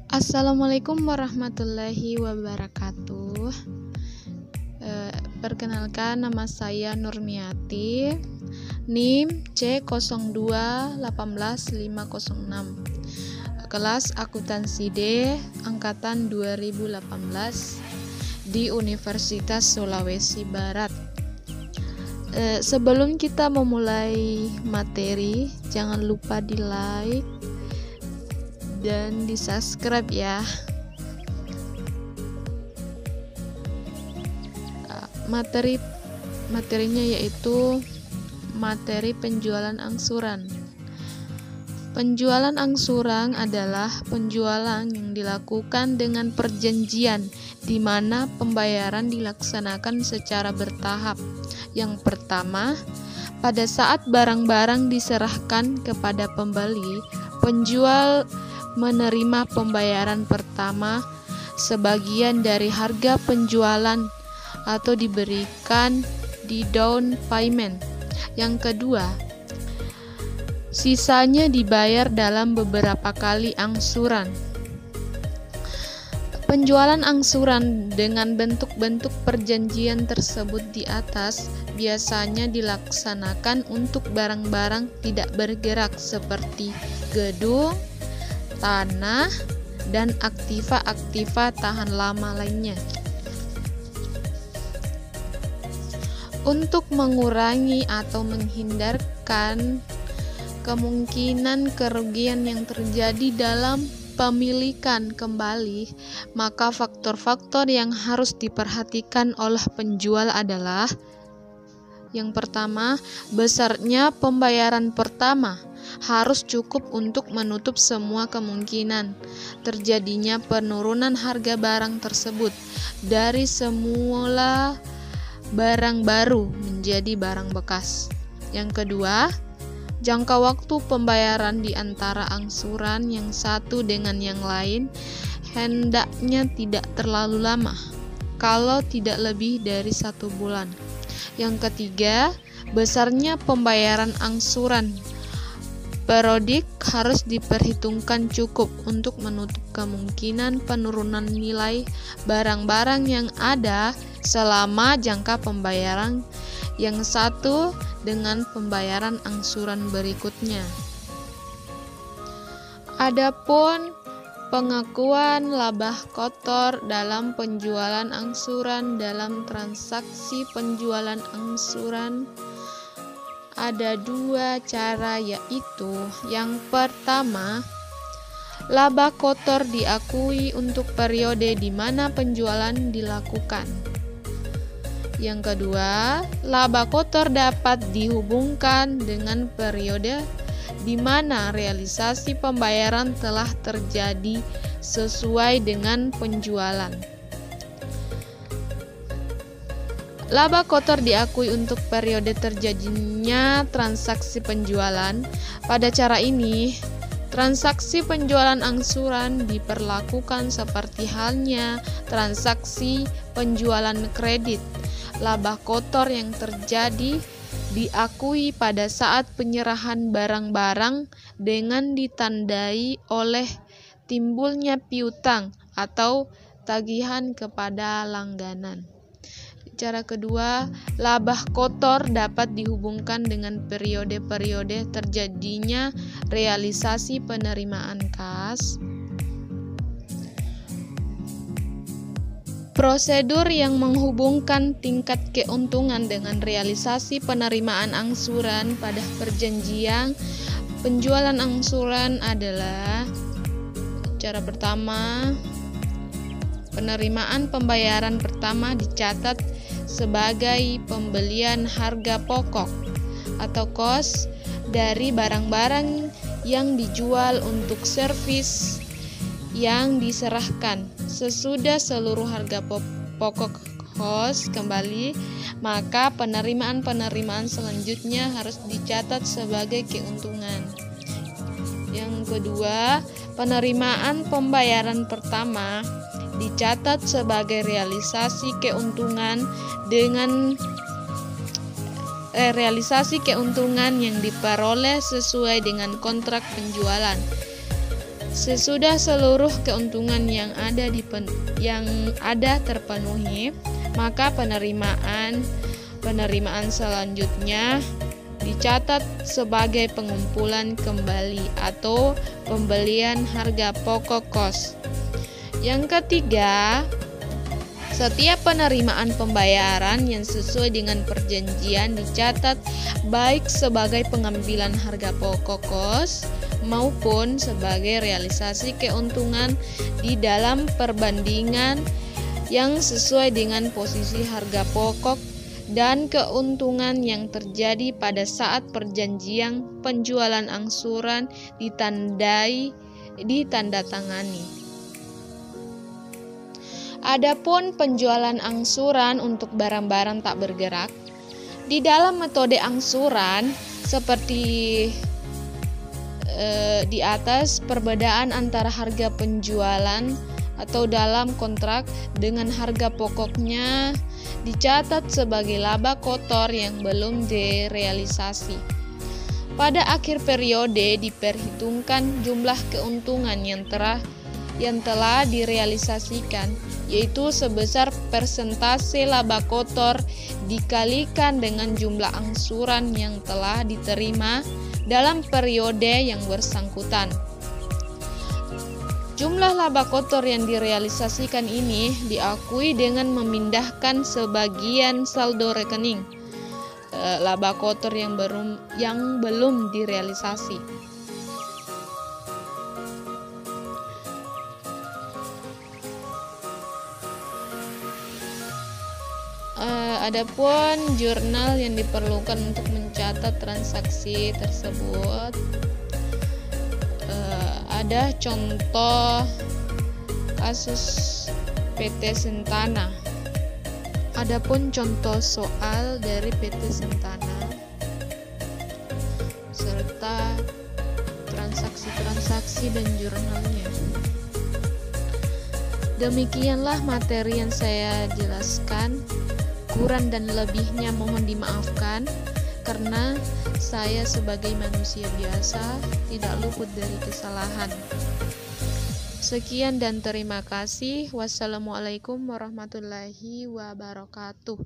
Assalamualaikum warahmatullahi wabarakatuh. Perkenalkan, nama saya Nurmiati, NIM C02181506, kelas akuntansi D angkatan 2018 di Universitas Sulawesi Barat. Sebelum kita memulai materi, jangan lupa di like dan di subscribe ya. Materinya yaitu materi penjualan angsuran. Penjualan angsuran adalah penjualan yang dilakukan dengan perjanjian di mana pembayaran dilaksanakan secara bertahap. Yang pertama, pada saat barang-barang diserahkan kepada pembeli, penjual menerima pembayaran pertama sebagian dari harga penjualan atau diberikan di down payment. Yang kedua, sisanya dibayar dalam beberapa kali angsuran. Penjualan angsuran dengan bentuk-bentuk perjanjian tersebut di atas biasanya dilaksanakan untuk barang-barang tidak bergerak seperti gedung, tanah, dan aktiva-aktiva tahan lama lainnya. Untuk mengurangi atau menghindarkan kemungkinan kerugian yang terjadi dalam pemilikan kembali, maka faktor-faktor yang harus diperhatikan oleh penjual adalah: yang pertama, besarnya pembayaran pertama harus cukup untuk menutup semua kemungkinan terjadinya penurunan harga barang tersebut dari semula barang baru menjadi barang bekas. Yang kedua, jangka waktu pembayaran di antara angsuran yang satu dengan yang lain hendaknya tidak terlalu lama, kalau tidak lebih dari 1 bulan. Yang ketiga, besarnya pembayaran angsuran periodik harus diperhitungkan cukup untuk menutup kemungkinan penurunan nilai barang-barang yang ada selama jangka pembayaran yang satu dengan pembayaran angsuran berikutnya. Adapun pengakuan laba kotor dalam penjualan angsuran dalam transaksi penjualan angsuran ada 2 cara, yaitu yang pertama, laba kotor diakui untuk periode di mana penjualan dilakukan. Yang kedua, laba kotor dapat dihubungkan dengan periode di mana realisasi pembayaran telah terjadi sesuai dengan penjualan. Laba kotor diakui untuk periode terjadinya transaksi penjualan. Pada cara ini, transaksi penjualan angsuran diperlakukan seperti halnya transaksi penjualan kredit. Laba kotor yang terjadi diakui pada saat penyerahan barang-barang dengan ditandai oleh timbulnya piutang atau tagihan kepada langganan. Cara kedua, laba kotor dapat dihubungkan dengan periode-periode terjadinya realisasi penerimaan kas. Prosedur yang menghubungkan tingkat keuntungan dengan realisasi penerimaan angsuran pada perjanjian penjualan angsuran adalah: cara pertama, penerimaan pembayaran pertama dicatat sebagai pembelian harga pokok atau cost dari barang-barang yang dijual untuk servis yang diserahkan. Sesudah seluruh harga pokok cost kembali, maka penerimaan selanjutnya harus dicatat sebagai keuntungan. Yang kedua, penerimaan pembayaran pertama dicatat sebagai realisasi keuntungan dengan yang diperoleh sesuai dengan kontrak penjualan. Sesudah seluruh keuntungan yang ada terpenuhi, maka penerimaan selanjutnya dicatat sebagai pengumpulan kembali atau pembelian harga pokok kos. Yang ketiga, setiap penerimaan pembayaran yang sesuai dengan perjanjian dicatat baik sebagai pengambilan harga pokok kos maupun sebagai realisasi keuntungan di dalam perbandingan yang sesuai dengan posisi harga pokok dan keuntungan yang terjadi pada saat perjanjian penjualan angsuran ditandatangani. Adapun penjualan angsuran untuk barang-barang tak bergerak, di dalam metode angsuran seperti di atas, perbedaan antara harga penjualan atau dalam kontrak dengan harga pokoknya dicatat sebagai laba kotor yang belum direalisasi. Pada akhir periode diperhitungkan jumlah keuntungan yang telah direalisasikan, yaitu sebesar persentase laba kotor dikalikan dengan jumlah angsuran yang telah diterima dalam periode yang bersangkutan. Jumlah laba kotor yang direalisasikan ini diakui dengan memindahkan sebagian saldo rekening laba kotor yang belum direalisasi. Adapun jurnal yang diperlukan untuk mencatat transaksi tersebut, ada contoh kasus PT Sentana. Adapun contoh soal dari PT Sentana serta transaksi dan jurnalnya. Demikianlah materi yang saya jelaskan. Kurang dan lebihnya mohon dimaafkan, karena saya sebagai manusia biasa tidak luput dari kesalahan. Sekian dan terima kasih. Wassalamualaikum warahmatullahi wabarakatuh.